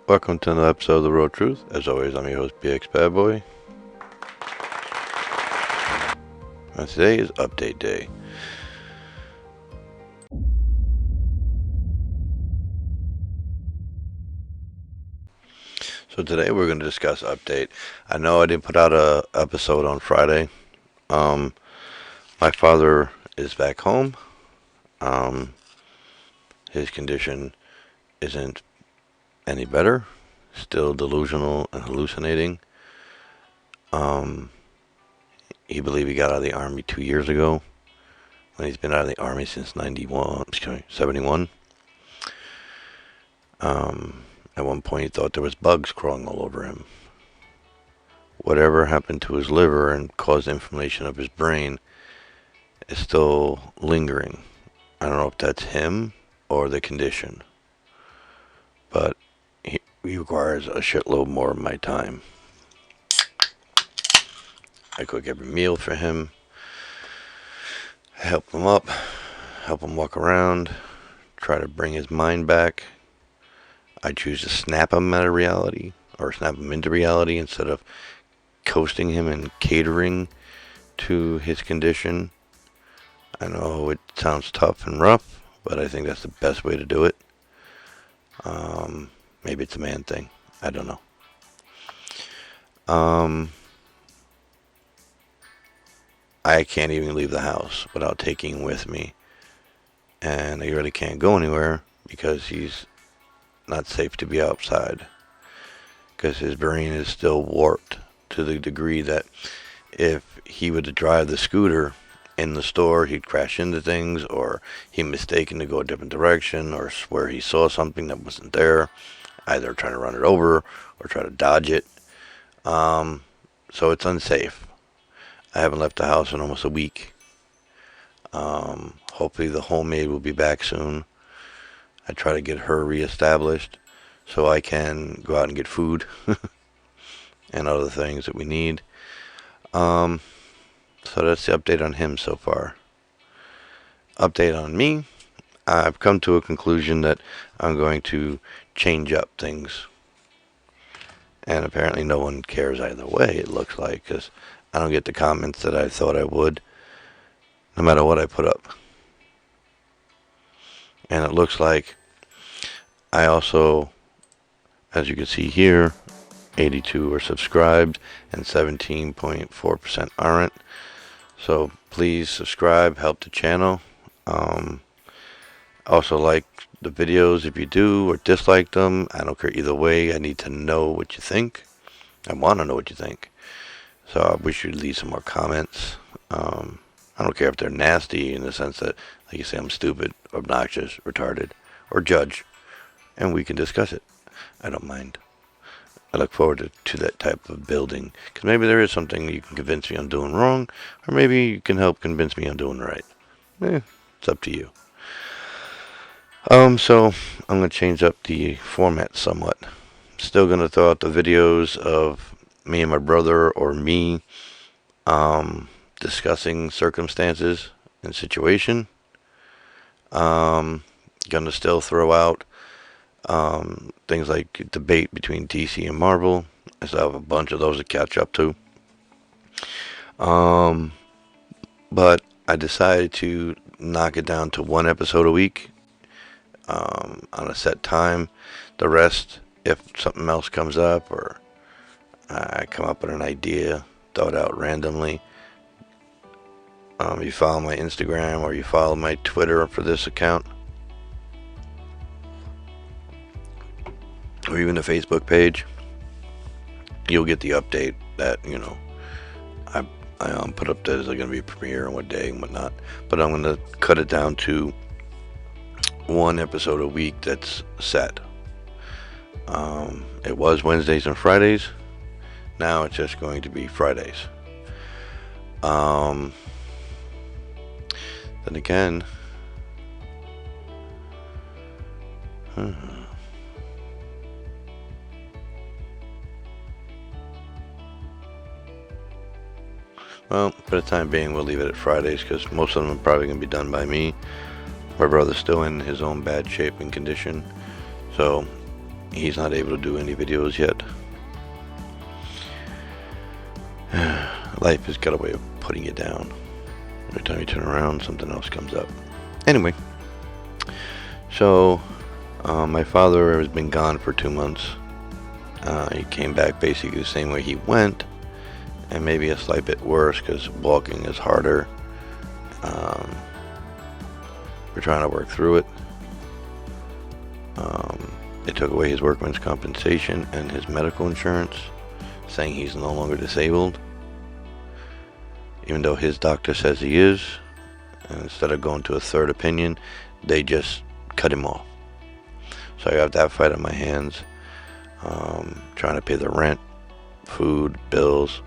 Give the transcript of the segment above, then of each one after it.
Welcome to another episode of The Road Truth. As always, I'm your host, BX Bad Boy. And today is update day. So today we're going to discuss update. I know I didn't put out a episode on Friday. My father is back home. His condition isn't any better. Still delusional and hallucinating. He believed he got out of the Army 2 years ago, when he's been out of the Army since 71. At one point he thought there was bugs crawling all over him. Whatever happened to his liver and caused inflammation of his brain is still lingering. I don't know if that's him or the condition, but he requires a shitload more of my time. I cook every meal for him, help him up, help him walk around, try to bring his mind back. I choose to snap him out of reality, or snap him into reality, instead of coasting him and catering to his condition. I know it sounds tough and rough, but I think that's the best way to do it. Maybe it's a man thing. I don't know. I can't even leave the house without taking him with me. And I really can't go anywhere because he's not safe to be outside, because his brain is still warped to the degree that if he were to drive the scooter in the store, he'd crash into things, or he mistaken to go a different direction, or swear he saw something that wasn't there, either trying to run it over or try to dodge it. So it's unsafe. I haven't left the house in almost a week. Hopefully the homemaid will be back soon. I try to get her reestablished so I can go out and get food and other things that we need. So that's the update on him so far. Update on me. I've come to a conclusion that I'm going to change up things. And apparently no one cares either way, it looks like, because I don't get the comments that I thought I would, no matter what I put up. And it looks like I also, as you can see here, 82 are subscribed and 17.4% aren't. So please subscribe, help the channel. Also like the videos if you do, or dislike them. I don't care either way. I need to know what you think. I want to know what you think. So I wish you'd leave some more comments. I don't care if they're nasty, in the sense that, like you say, I'm stupid, obnoxious, retarded, or judge, and we can discuss it. I don't mind. I look forward to that type of building, because maybe there is something you can convince me I'm doing wrong, or maybe you can help convince me I'm doing right. It's up to you. So I'm going to change up the format somewhat. Still going to throw out the videos of me and my brother, or me discussing circumstances and situation. Gonna still throw out things like debate between DC and Marvel. I still have a bunch of those to catch up to. But I decided to knock it down to one episode a week, on a set time. The rest, if something else comes up, or I come up with an idea, throw it out randomly. You follow my Instagram, or you follow my Twitter for this account, or even the Facebook page, you'll get the update that, I put up that is going to be a premiere and what day and whatnot. But I'm going to cut it down to one episode a week that's set. It was Wednesdays and Fridays. Now it's just going to be Fridays. Then again, well, for the time being, we'll leave it at Fridays, because most of them are probably going to be done by me. My brother's still in his own bad shape and condition, so he's not able to do any videos yet. Life has got a way of putting you down. Every time you turn around, something else comes up. Anyway, so my father has been gone for 2 months. He came back basically the same way he went, and maybe a slight bit worse because walking is harder. We're trying to work through it. They took away his workman's compensation and his medical insurance, saying he's no longer disabled, even though his doctor says he is. And instead of going to a third opinion, they just cut him off. So I got that fight on my hands, trying to pay the rent, food, bills.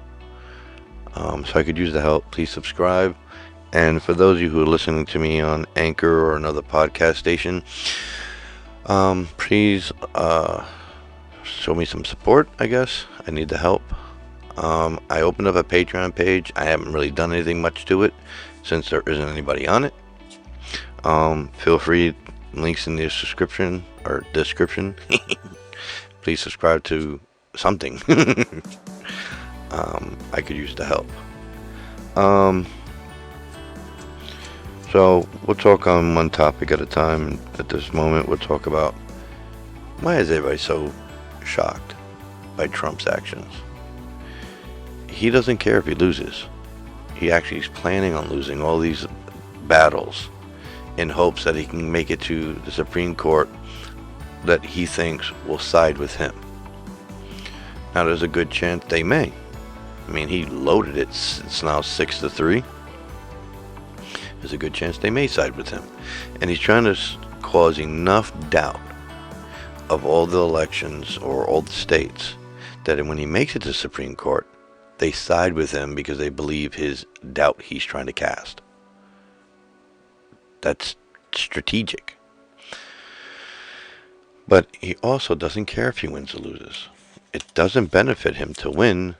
So I could use the help. Please subscribe. And for those of you who are listening to me on Anchor or another podcast station, please show me some support, I guess. I need the help. I opened up a Patreon page. I haven't really done anything much to it since there isn't anybody on it. Feel free, links in the description or description. Please subscribe to something. I could use the help. So we'll talk on one topic at a time. At this moment, we'll talk about why is everybody so shocked by Trump's actions. He doesn't care if he loses. He actually is planning on losing all these battles in hopes that he can make it to the Supreme Court that he thinks will side with him. Now, there's a good chance they may. I mean, he loaded it. It's now 6-3. There's a good chance they may side with him. And he's trying to cause enough doubt of all the elections or all the states that when he makes it to the Supreme Court, they side with him because they believe his doubt he's trying to cast. That's strategic. But he also doesn't care if he wins or loses. It doesn't benefit him to win,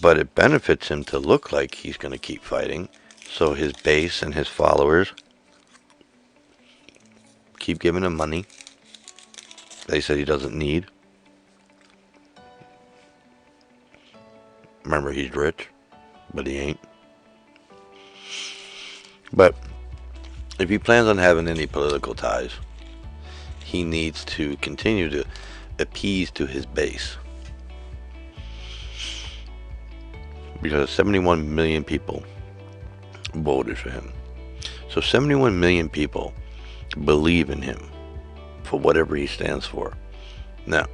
but it benefits him to look like he's going to keep fighting, so his base and his followers keep giving him money they said he doesn't need. Remember, he's rich, but he ain't. But if he plans on having any political ties, he needs to continue to appease to his base. Because 71 million people voted for him. So 71 million people believe in him for whatever he stands for. Now,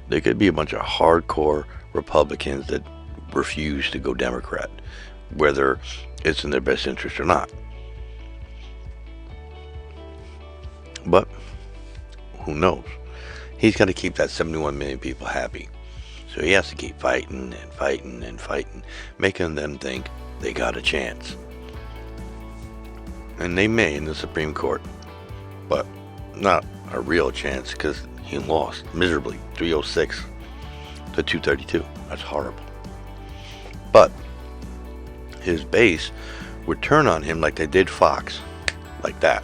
there could be a bunch of hardcore Republicans that refuse to go Democrat, whether it's in their best interest or not. But who knows? He's got to keep that 71 million people happy. So he has to keep fighting and fighting and fighting, making them think they got a chance. And they may in the Supreme Court, but not a real chance because he lost miserably, 306 to 232. That's horrible. But his base would turn on him like they did Fox, like that,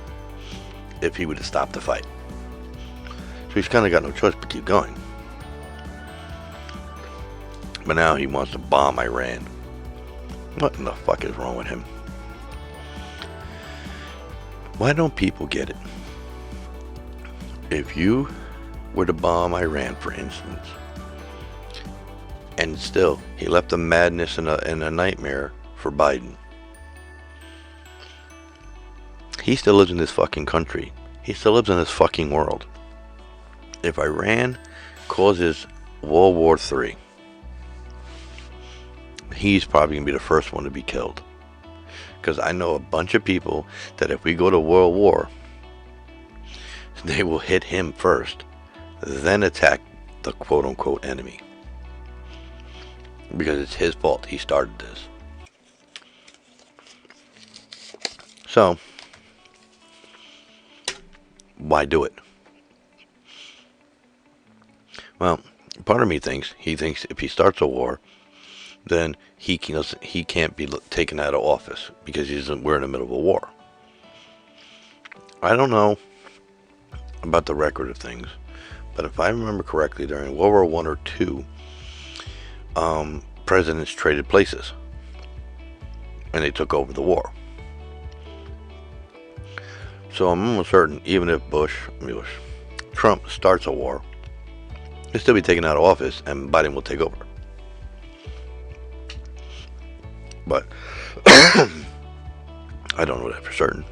if he would have stopped the fight. So he's kind of got no choice but keep going. But now he wants to bomb Iran. What in the fuck is wrong with him? Why don't people get it? If you were to bomb Iran, for instance, and still he left a madness and a nightmare for Biden. He still lives in this fucking country. He still lives in this fucking world. If Iran causes World War III, he's probably going to be the first one to be killed. Because I know a bunch of people that if we go to World War, they will hit him first, then attack the quote-unquote enemy. Because it's his fault. He started this. So, why do it? Well, part of me thinks if he starts a war, then he can't be taken out of office because we're in the middle of a war. I don't know about the record of things, but if I remember correctly, during World War I or II, presidents traded places, and they took over the war. So I'm almost certain, even if Trump starts a war, he'll still be taken out of office, and Biden will take over. But I don't know that for certain.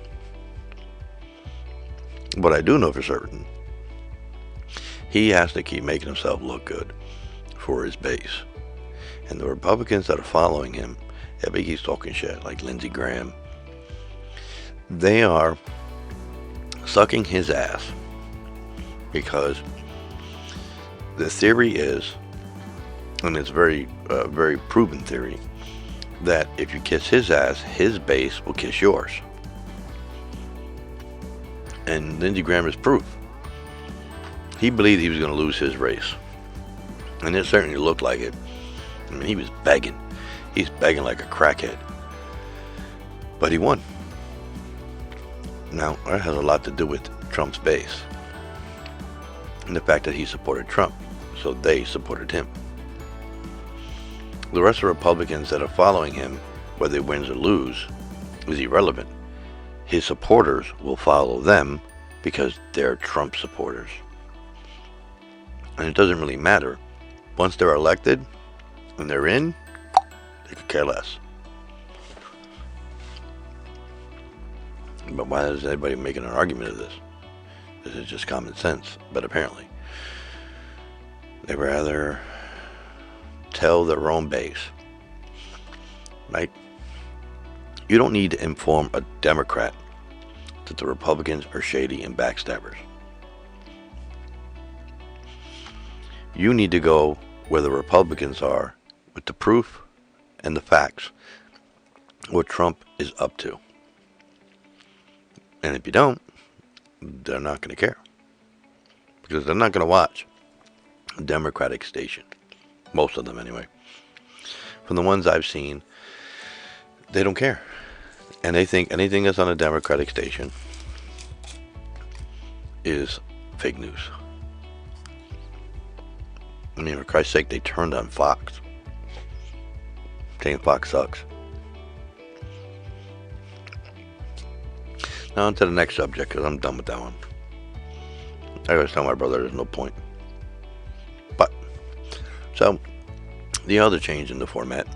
But I do know for certain, he has to keep making himself look good for his base. And the Republicans that are following him, if he keeps talking shit, like Lindsey Graham, they are sucking his ass, because the theory is, and it's very proven theory, that if you kiss his ass, his base will kiss yours. And Lindsey Graham is proof. He believed he was going to lose his race, and it certainly looked like it. I mean, he was begging. He's begging like a crackhead. But he won. Now, that has a lot to do with Trump's base, and the fact that he supported Trump, so they supported him. The rest of the Republicans that are following him, whether he wins or lose, is irrelevant. His supporters will follow them because they're Trump supporters. And it doesn't really matter. Once they're elected and they're in, they could care less. But why is anybody making an argument of this? This is just common sense. But apparently, they rather tell their own base, right? You don't need to inform a Democrat that the Republicans are shady and backstabbers. You need to go where the Republicans are with the proof and the facts, what Trump is up to. And if you don't, they're not going to care, because they're not going to watch a Democratic station. Most of them, anyway. From the ones I've seen, they don't care. And they think anything that's on a Democratic station is fake news. I mean, for Christ's sake, they turned on Fox, saying Fox sucks. Now on to the next subject, because I'm done with that one. I always tell my brother there's no point. But, so, the other change in the format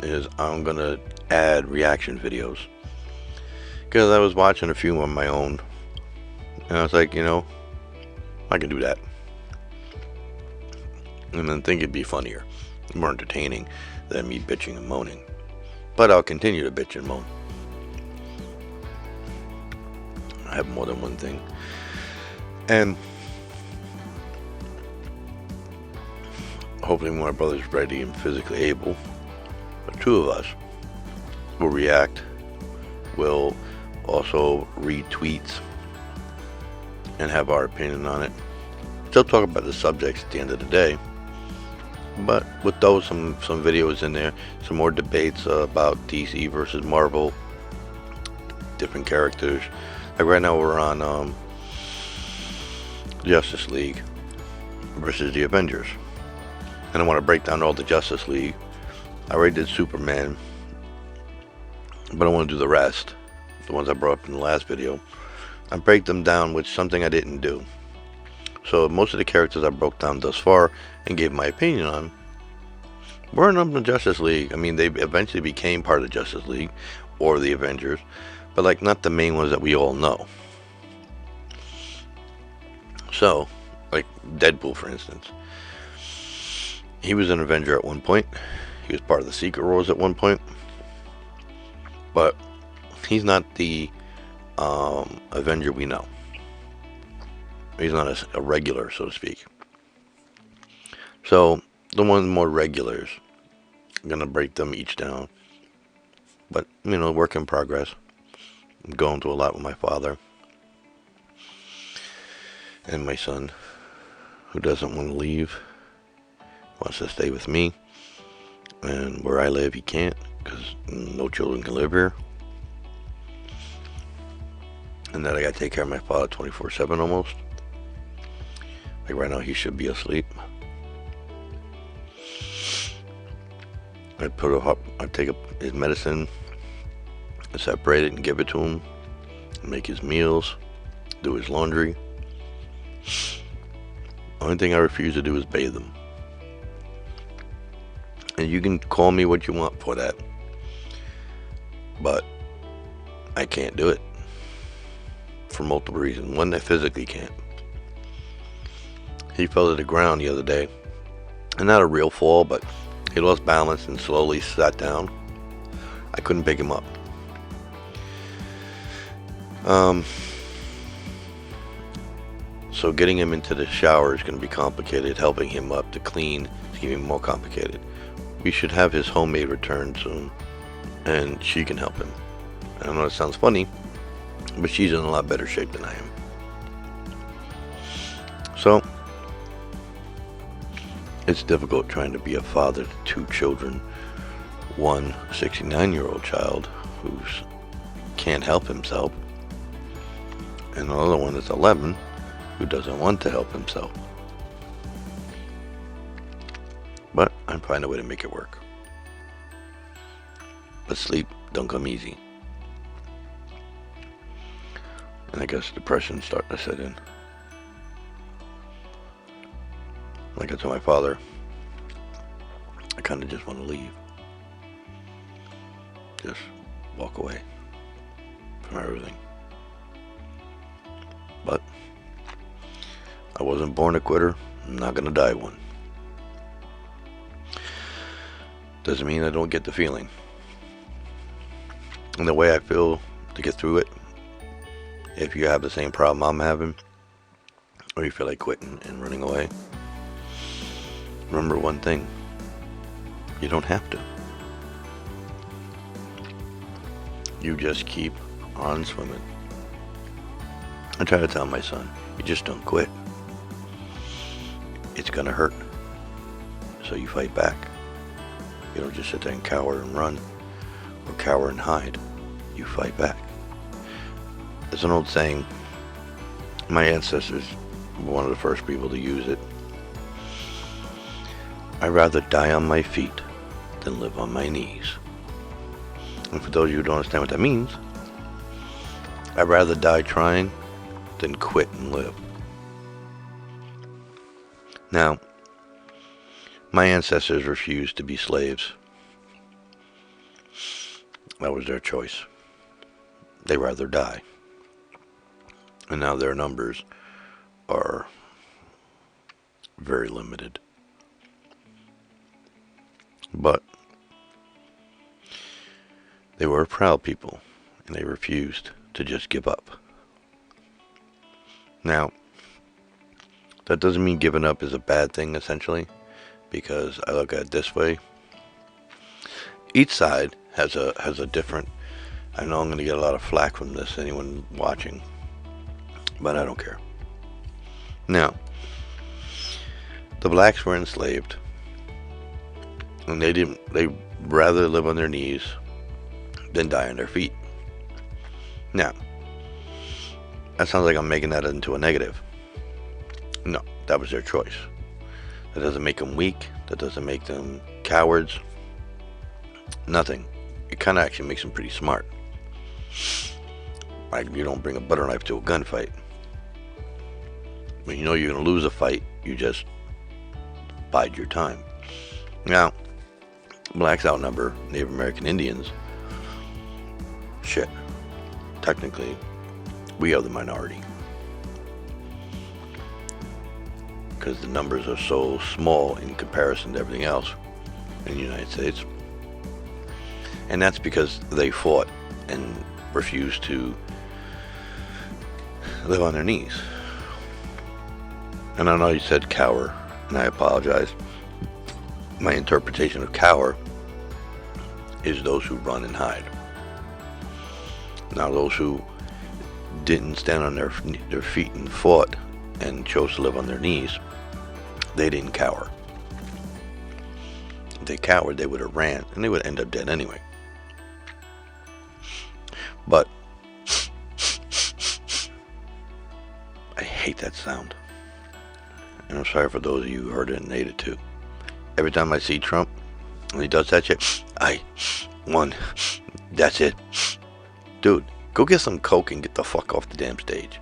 is I'm going to add reaction videos. Because I was watching a few on my own, and I was like, I can do that. And then think it'd be funnier, more entertaining than me bitching and moaning. But I'll continue to bitch and moan. I have more than one thing. And hopefully my brother's ready and physically able, the two of us will react. We'll also read tweets and have our opinion on it. Still talk about the subjects at the end of the day, but with those some videos in there, some more debates about DC versus Marvel, different characters. Like right now we're on Justice League versus the Avengers, and I want to break down all the Justice League. I already did Superman, but I want to do the rest, the ones I brought up in the last video. I break them down with something I didn't do. So most of the characters I broke down thus far and gave my opinion on weren't on the Justice League. I mean, they eventually became part of the Justice League or the Avengers, but like not the main ones that we all know. So, like Deadpool, for instance. He was an Avenger at one point. He was part of the Secret Wars at one point. But he's not the Avenger we know. He's not a regular, so to speak. So, the ones more regulars, I'm going to break them each down. But, work in progress. I'm going through a lot with my father. And my son, who doesn't want to leave. Wants to stay with me. And where I live, he can't, because no children can live here. And then I got to take care of my father 24/7 almost. Like right now, he should be asleep. I'd take his medicine, separate it and give it to him, make his meals, do his laundry. Only thing I refuse to do is bathe him. And you can call me what you want for that, but I can't do it for multiple reasons. One, I physically can't. He fell to the ground the other day, and not a real fall, but he lost balance and slowly sat down. I couldn't pick him up. So getting him into the shower is going to be complicated. Helping him up to clean is going to be more complicated. We should have his homemaid return soon, and she can help him. I know it sounds funny, but she's in a lot better shape than I am. So it's difficult trying to be a father to two children. One 69-year-old child who can't help himself, and another one that's 11 who doesn't want to help himself. But I'm finding a way to make it work. But sleep don't come easy. And I guess depression's starting to set in. Like I told my father, I kind of just want to leave. Just walk away from everything. But I wasn't born a quitter. I'm not going to die one. Doesn't mean I don't get the feeling. And the way I feel to get through it, if you have the same problem I'm having, or you feel like quitting and running away, remember one thing: you don't have to. You just keep on swimming. I try to tell my son, you just don't quit. It's gonna hurt, so you fight back. You don't just sit there and cower and run, or cower and hide. You fight back. There's an old saying, my ancestors were one of the first people to use it: I'd rather die on my feet than live on my knees. And for those of you who don't understand what that means, I'd rather die trying than quit and live. Now, my ancestors refused to be slaves. That was their choice. They'd rather die. And now their numbers are very limited. But they were a proud people, and they refused to just give up. Now, that doesn't mean giving up is a bad thing, essentially, because I look at it this way. Each side has a different. I know I'm going to get a lot of flack from this, anyone watching, but I don't care. Now, the blacks were enslaved, and they rather live on their knees than die on their feet. Now, that sounds like I'm making that into a negative. No, that was their choice. That doesn't make them weak. That doesn't make them cowards. Nothing. It kind of actually makes them pretty smart. Like, you don't bring a butter knife to a gunfight. When you know you're going to lose a fight, you just bide your time. Now, blacks outnumber Native American Indians. Shit. Technically, we are the minority. Because the numbers are so small in comparison to everything else in the United States. And that's because they fought and refused to live on their knees. And I know you said cower, and I apologize. My interpretation of cower is those who run and hide. Now, those who didn't stand on their feet and fought and chose to live on their knees, they didn't cower. If they cowered, they would have ran, and they would end up dead anyway. But I hate that sound. And I'm sorry for those of you who heard it and ate it too. Every time I see Trump, when he does that shit, I won. That's it. Dude, go get some coke and get the fuck off the damn stage.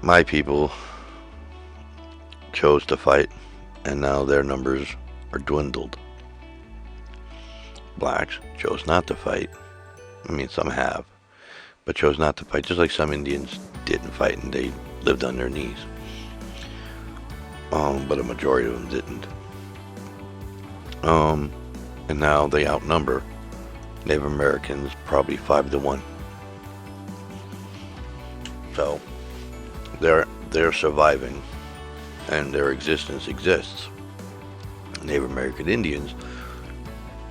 My people chose to fight, and now their numbers are dwindled. Blacks chose not to fight. I mean, some have, but chose not to fight, just like some Indians didn't fight and they lived on their knees. But a majority of them didn't. And now they outnumber Native Americans probably 5-1. So they're surviving, and their existence exists. Native American Indians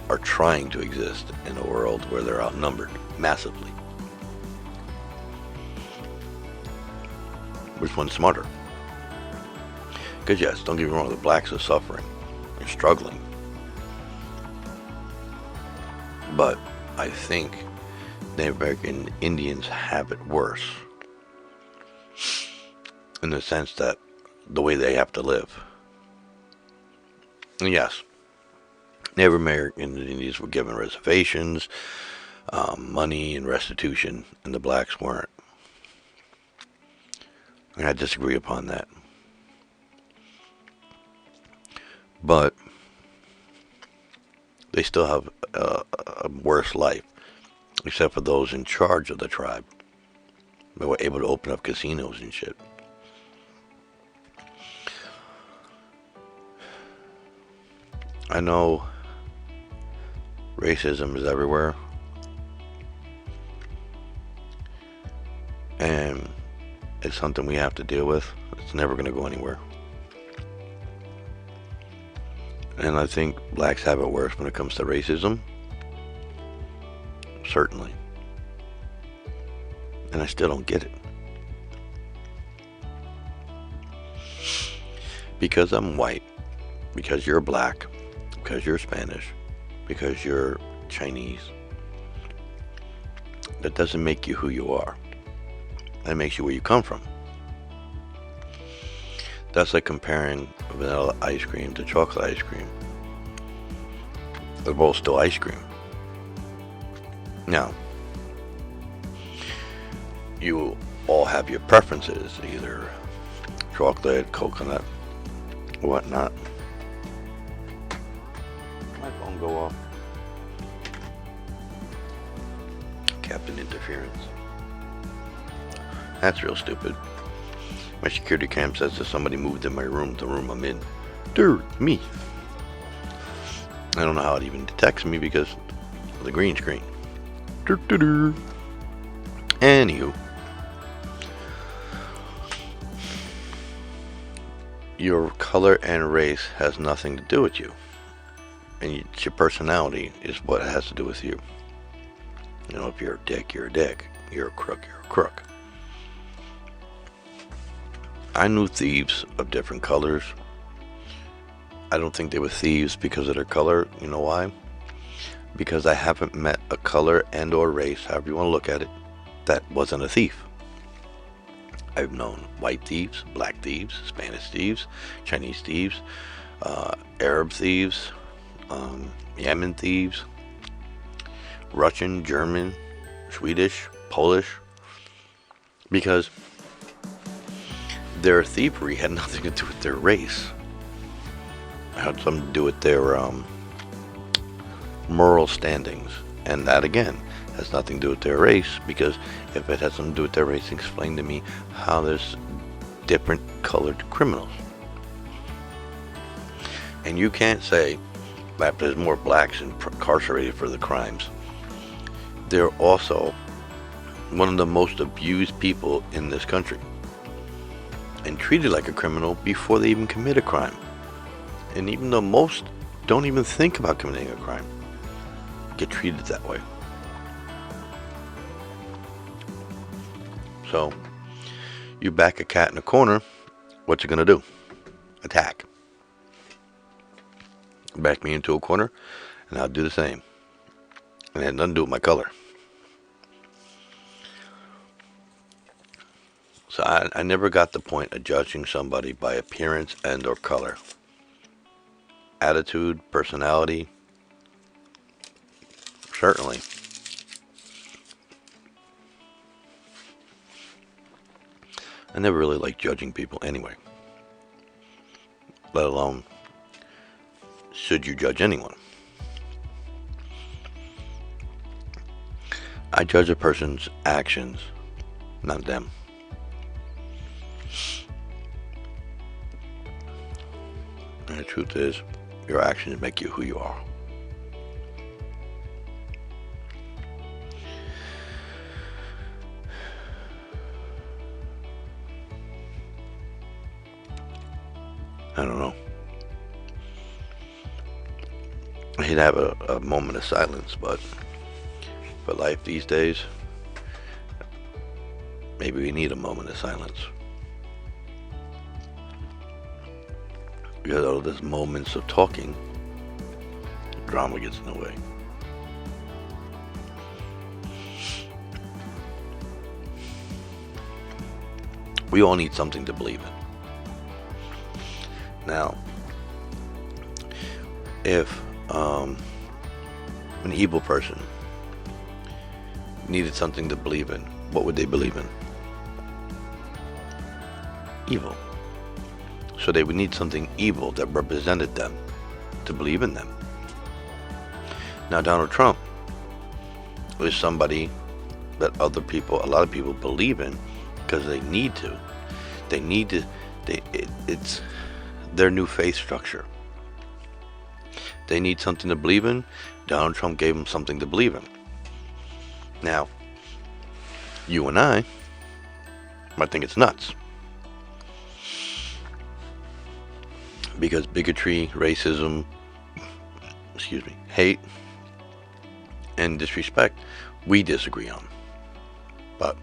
are trying to exist in a world where they're outnumbered massively. Which one's smarter? Because yes, don't get me wrong, the blacks are suffering and struggling. But I think Native American Indians have it worse. In the sense that the way they have to live. And yes, Native American Indians were given reservations, money and restitution, and the blacks weren't. And I disagree upon that. But they still have a worse life, except for those in charge of the tribe. They were able to open up casinos and shit. I know racism is everywhere, and it's something we have to deal with. It's never going to go anywhere. And I think blacks have it worse when it comes to racism. Certainly. And I still don't get it. Because I'm white, because you're black, because you're Spanish, because you're Chinese, that doesn't make you who you are. That makes you where you come from. That's like comparing vanilla ice cream to chocolate ice cream. They're both still ice cream. Now, you all have your preferences, either chocolate, coconut, whatnot. My phone go off. Captain interference. That's real stupid. My security cam says that somebody moved in my room, the room I'm in. Dude, me. I don't know how it even detects me because of the green screen. Anywho. Your color and race has nothing to do with you. And it's your personality is what has to do with you. You know, if you're a dick, you're a dick. You're a crook, you're a crook. I knew thieves of different colors. I don't think they were thieves because of their color. You know why? Because I haven't met a color and or race, however you want to look at it, that wasn't a thief. I've known white thieves, black thieves, Spanish thieves, Chinese thieves, Arab thieves, Yemen thieves, Russian, German, Swedish, Polish, because their thievery had nothing to do with their race. It had something to do with their moral standings. And that, again, has nothing to do with their race, because if it has something to do with their race, explain to me how there's different colored criminals. And you can't say that there's more blacks incarcerated for the crimes. They're also one of the most abused people in this country, and treated like a criminal before they even commit a crime. And even though most don't even think about committing a crime, get treated that way. So, you back a cat in a corner, what's it gonna do? Attack. Back me into a corner, and I'll do the same. And it had nothing to do with my color. So I never got the point of judging somebody by appearance and or color. Attitude, personality, certainly. I never really liked judging people anyway, let alone should you judge anyone. I judge a person's actions, not them. And the truth is, your actions make you who you are. I don't know. I hate to have a moment of silence, but for life these days, maybe we need a moment of silence. Because all those moments of talking, drama gets in the way. We all need something to believe in. Now, if an evil person needed something to believe in, what would they believe in? Evil. So they would need something evil that represented them to believe in them. Now, Donald Trump is somebody that a lot of people believe in because they need to. It's their new faith structure. They need something to believe in. Donald Trump gave them something to believe in. Now, you and I might think it's nuts. Because bigotry, racism, hate, and disrespect, we disagree on. But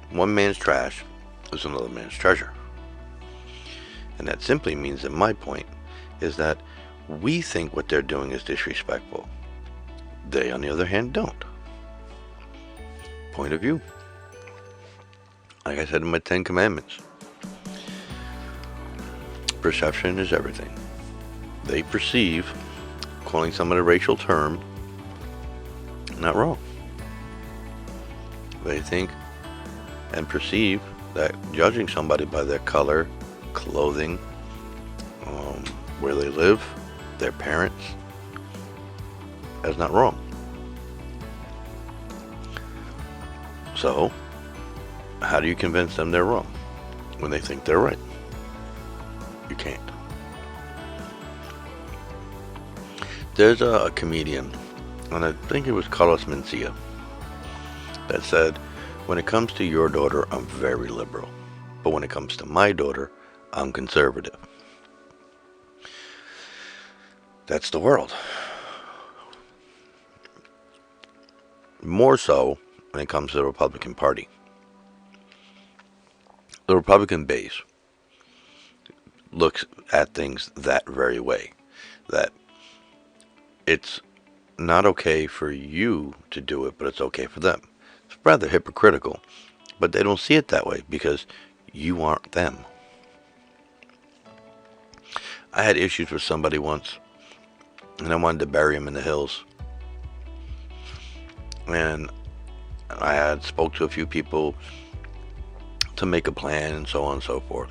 one man's trash is another man's treasure. And that simply means that my point is that we think what they're doing is disrespectful. They, on the other hand, don't. Point of view. Like I said in my 10 Commandments, perception is everything. They perceive calling someone a racial term not wrong. They think and perceive that judging somebody by their color, clothing, where they live, their parents, is not wrong. So, how do you convince them they're wrong when they think they're right? You can't. There's a comedian, and I think it was Carlos Mencia, that said, when it comes to your daughter, I'm very liberal. But when it comes to my daughter, I'm conservative. That's the world. More so when it comes to the Republican Party. The Republican base looks at things that very way. That it's not okay for you to do it, but it's okay for them. It's rather hypocritical, but they don't see it that way because you aren't them. I had issues with somebody once, and I wanted to bury him in the hills. And I had spoke to a few people to make a plan and so on and so forth.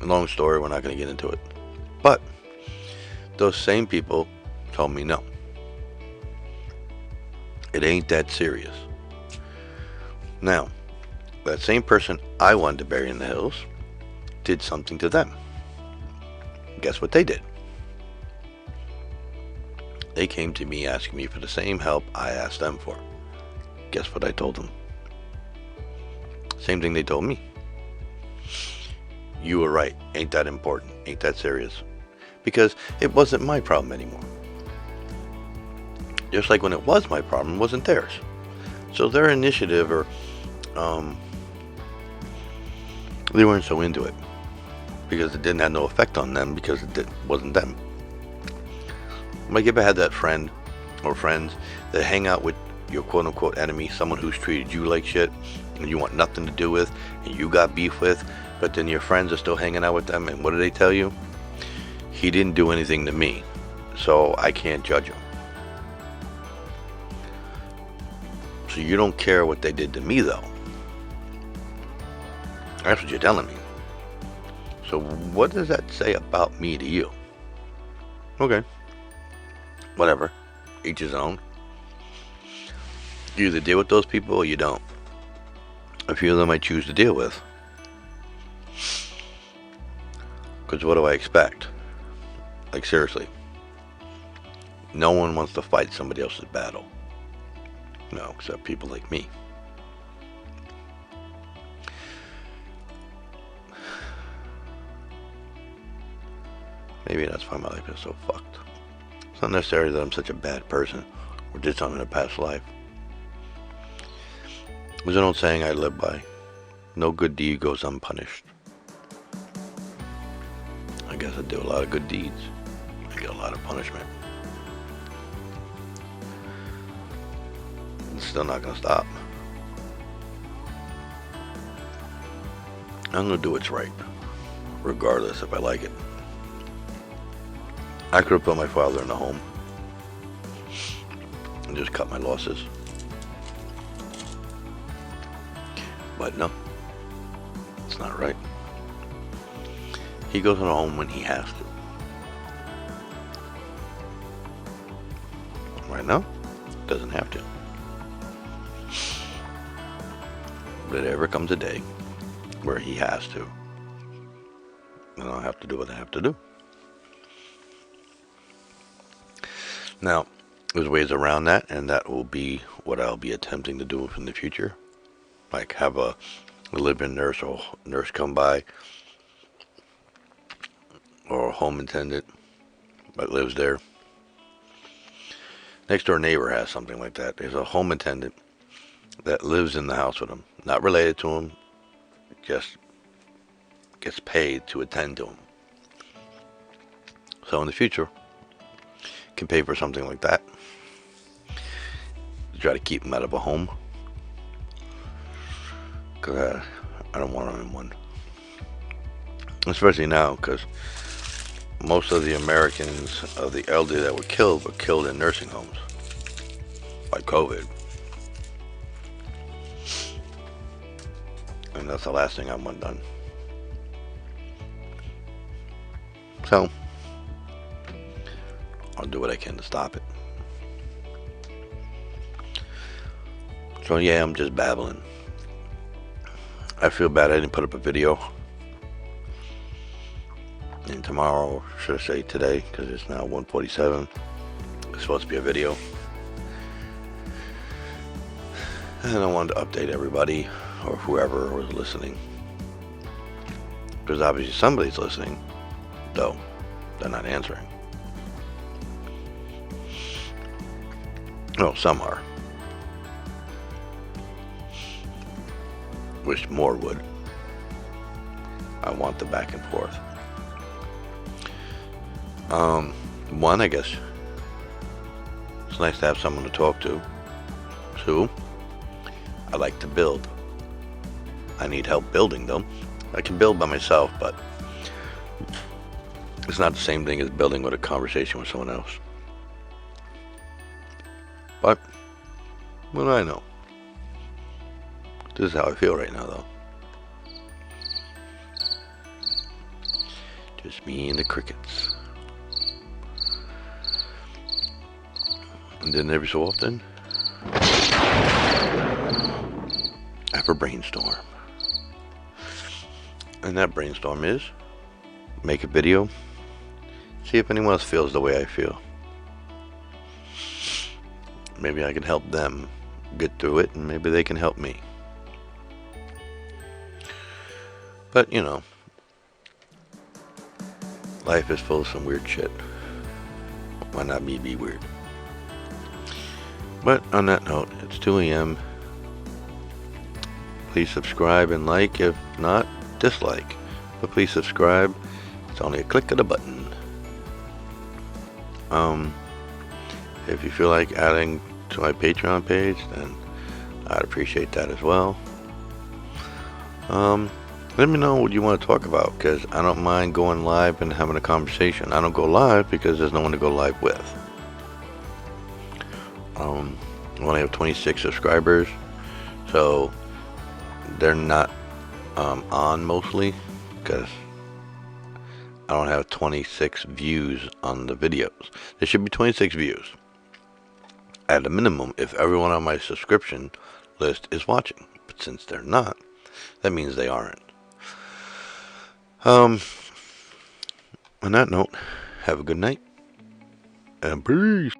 Long story, we're not going to get into it. But those same people told me no. It ain't that serious. Now, that same person I wanted to bury in the hills did something to them. Guess what they did? They came to me asking me for the same help I asked them for. Guess what I told them? Same thing they told me. You were right. Ain't that important. Ain't that serious. Because it wasn't my problem anymore. Just like when it was my problem, it wasn't theirs. So their initiative, or they weren't so into it. Because it didn't have no effect on them, because it wasn't them. Like if I had that friend or friends that hang out with your quote-unquote enemy, someone who's treated you like shit and you want nothing to do with and you got beef with, but then your friends are still hanging out with them, and what do they tell you? He didn't do anything to me, so I can't judge him. So you don't care what they did to me, though. That's what you're telling me. So what does that say about me to you? Okay. Whatever. Each his own. You either deal with those people or you don't. A few of them I choose to deal with. Because what do I expect? Like, seriously. No one wants to fight somebody else's battle. No, except people like me. Maybe that's why my life is so fucked. It's not necessarily that I'm such a bad person or did something in a past life. There's an old saying I live by. No good deed goes unpunished. I guess I do a lot of good deeds. I get a lot of punishment. It's still not going to stop. I'm going to do what's right, regardless if I like it. I could have put my father in a home and just cut my losses. But no, it's not right. He goes in a home when he has to. Right now, doesn't have to. But if ever comes a day where he has to, then I'll have to do what I have to do. Now, there's ways around that, and that will be what I'll be attempting to do in the future. Like have a live-in nurse or nurse come by, or a home attendant that lives there. Next door neighbor has something like that. There's a home attendant that lives in the house with him. Not related to him, just gets paid to attend to him. So in the future, can pay for something like that. Try to keep him out of a home. Cause I don't want him in one. Especially now, because most of the Americans of the elderly that were killed in nursing homes by COVID. And that's the last thing I want done. So I'll do what I can to stop it. So yeah, I'm just babbling. I feel bad I didn't put up a video. And tomorrow, should I say today, because it's now 1:47. It's supposed to be a video. And I wanted to update everybody, or whoever was listening. Because obviously somebody's listening, though they're not answering. No, some are. Wish more would. I want the back and forth. One, I guess, it's nice to have someone to talk to. Two, I like to build. I need help building though. I can build by myself, but it's not the same thing as building with a conversation with someone else. But what do I know? This is how I feel right now, though. Just me and the crickets. And then every so often, I have a brainstorm. And that brainstorm is make a video, see if anyone else feels the way I feel. Maybe I can help them get through it, and maybe they can help me. But, you know, life is full of some weird shit. Why not me be weird? But on that note, it's 2 a.m. Please subscribe and like. If not, dislike. But please subscribe. It's only a click of the button. If you feel like adding to my Patreon page, then I'd appreciate that as well. Let me know what you want to talk about, because I don't mind going live and having a conversation. I don't go live because there's no one to go live with. I only have 26 subscribers, so they're not on mostly because I don't have 26 views on the videos. There should be 26 views at a minimum if everyone on my subscription list is watching. But since they're not, that means they aren't. On that note, have a good night and peace.